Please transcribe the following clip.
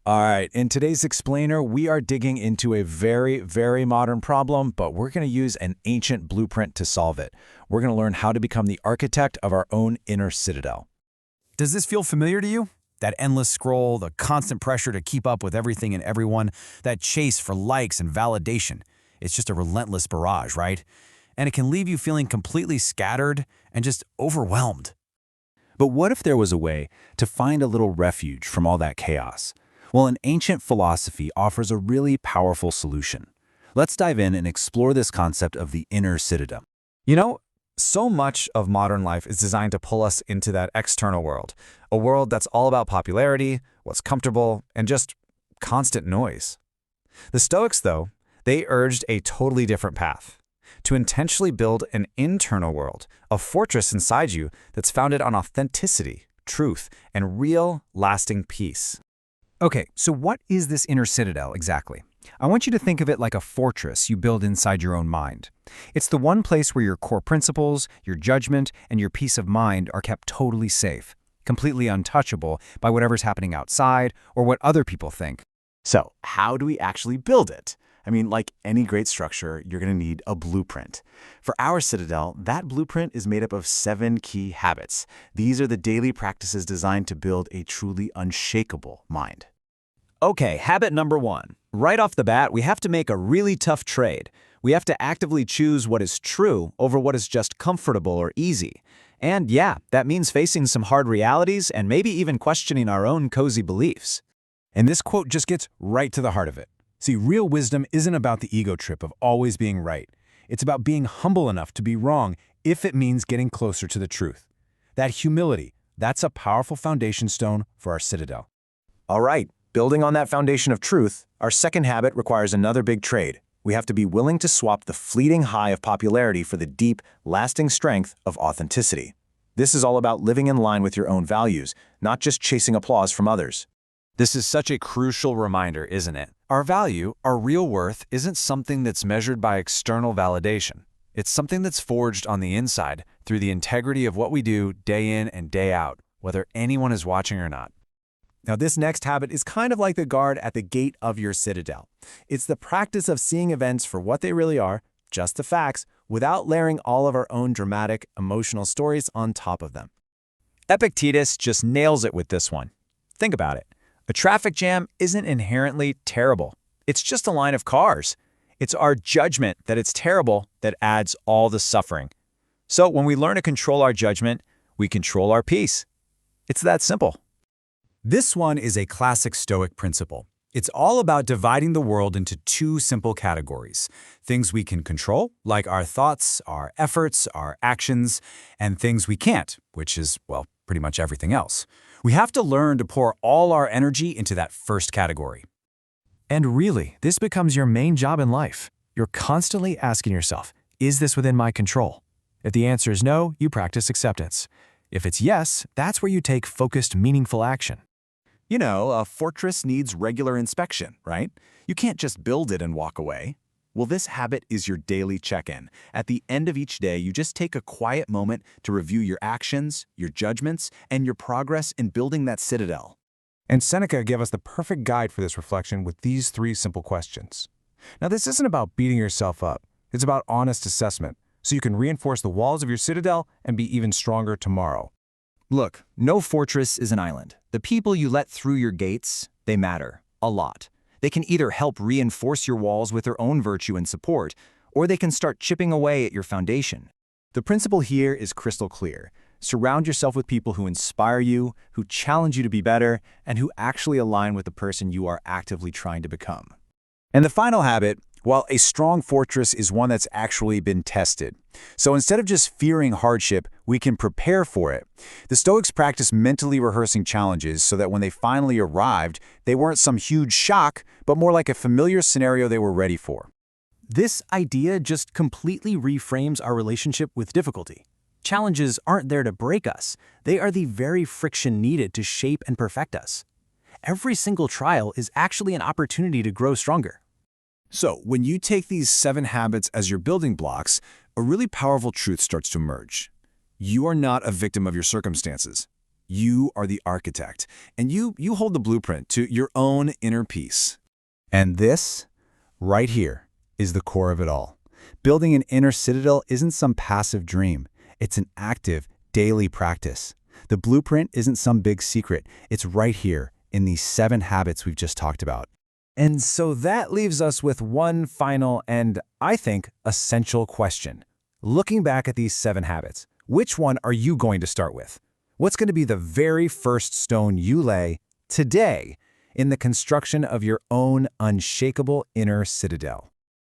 All right, in today's explainer, we are digging into a very, very modern problem, but we're going to use an ancient blueprint to solve it. We're going to learn how to become the architect of our own inner citadel. Does this feel familiar to you? That endless scroll, the constant pressure to keep up with everything and everyone, that chase for likes and validation. It's just a relentless barrage, right? And it can leave you feeling completely scattered and just overwhelmed. But what if there was a way to find a little refuge from all that chaos? Well, an ancient philosophy offers a really powerful solution. Let's dive in and explore this concept of the inner citadel. You know, so much of modern life is designed to pull us into that external world, a world that's all about popularity, what's comfortable, and just constant noise. The Stoics, though, they urged a totally different path, to intentionally build an internal world, a fortress inside you that's founded on authenticity, truth, and real, lasting peace. Okay, so what is this inner citadel exactly? I want you to think of it like a fortress you build inside your own mind. It's the one place where your core principles, your judgment, and your peace of mind are kept totally safe, completely untouchable by whatever's happening outside or what other people think. So, how do we actually build it? I mean, like any great structure, you're going to need a blueprint. For our citadel, that blueprint is made up of 7 key habits. These are the daily practices designed to build a truly unshakable mind. Okay, habit number 1. Right off the bat, we have to make a really tough trade. We have to actively choose what is true over what is just comfortable or easy. And yeah, that means facing some hard realities and maybe even questioning our own cozy beliefs. And this quote just gets right to the heart of it. See, real wisdom isn't about the ego trip of always being right. It's about being humble enough to be wrong if it means getting closer to the truth. That humility, that's a powerful foundation stone for our citadel. All right, building on that foundation of truth, our second habit requires another big trade. We have to be willing to swap the fleeting high of popularity for the deep, lasting strength of authenticity. This is all about living in line with your own values, not just chasing applause from others. This is such a crucial reminder, isn't it? Our value, our real worth, isn't something that's measured by external validation. It's something that's forged on the inside through the integrity of what we do day in and day out, whether anyone is watching or not. Now, this next habit is kind of like the guard at the gate of your citadel. It's the practice of seeing events for what they really are, just the facts, without layering all of our own dramatic, emotional stories on top of them. Epictetus just nails it with this one. Think about it. A traffic jam isn't inherently terrible. It's just a line of cars. It's our judgment that it's terrible that adds all the suffering. So when we learn to control our judgment, we control our peace. It's that simple. This one is a classic Stoic principle. It's all about dividing the world into 2 simple categories. Things we can control, like our thoughts, our efforts, our actions, and things we can't, which is, well, pretty much everything else. We have to learn to pour all our energy into that first category. And really, this becomes your main job in life. You're constantly asking yourself, is this within my control? If the answer is no, you practice acceptance. If it's yes, that's where you take focused, meaningful action. You know, a fortress needs regular inspection, right? You can't just build it and walk away. Well, this habit is your daily check-in. At the end of each day, you just take a quiet moment to review your actions, your judgments, and your progress in building that citadel. And Seneca gave us the perfect guide for this reflection with these 3 simple questions. Now, this isn't about beating yourself up. It's about honest assessment, so you can reinforce the walls of your citadel and be even stronger tomorrow. Look, no fortress is an island. The people you let through your gates, they matter a lot. They can either help reinforce your walls with their own virtue and support, or they can start chipping away at your foundation. The principle here is crystal clear. Surround yourself with people who inspire you, who challenge you to be better, and who actually align with the person you are actively trying to become. And the final habit, well, a strong fortress is one that's actually been tested. So instead of just fearing hardship, we can prepare for it. The Stoics practiced mentally rehearsing challenges so that when they finally arrived, they weren't some huge shock, but more like a familiar scenario they were ready for. This idea just completely reframes our relationship with difficulty. Challenges aren't there to break us. They are the very friction needed to shape and perfect us. Every single trial is actually an opportunity to grow stronger. So, when you take these 7 habits as your building blocks, a really powerful truth starts to emerge. You are not a victim of your circumstances. You are the architect, and you hold the blueprint to your own inner peace. And this, right here, is the core of it all. Building an inner citadel isn't some passive dream. It's an active, daily practice. The blueprint isn't some big secret. It's right here in these 7 habits we've just talked about. And so that leaves us with one final and, I think, essential question. Looking back at these 7 habits, which one are you going to start with? What's going to be the very first stone you lay today in the construction of your own unshakable inner citadel?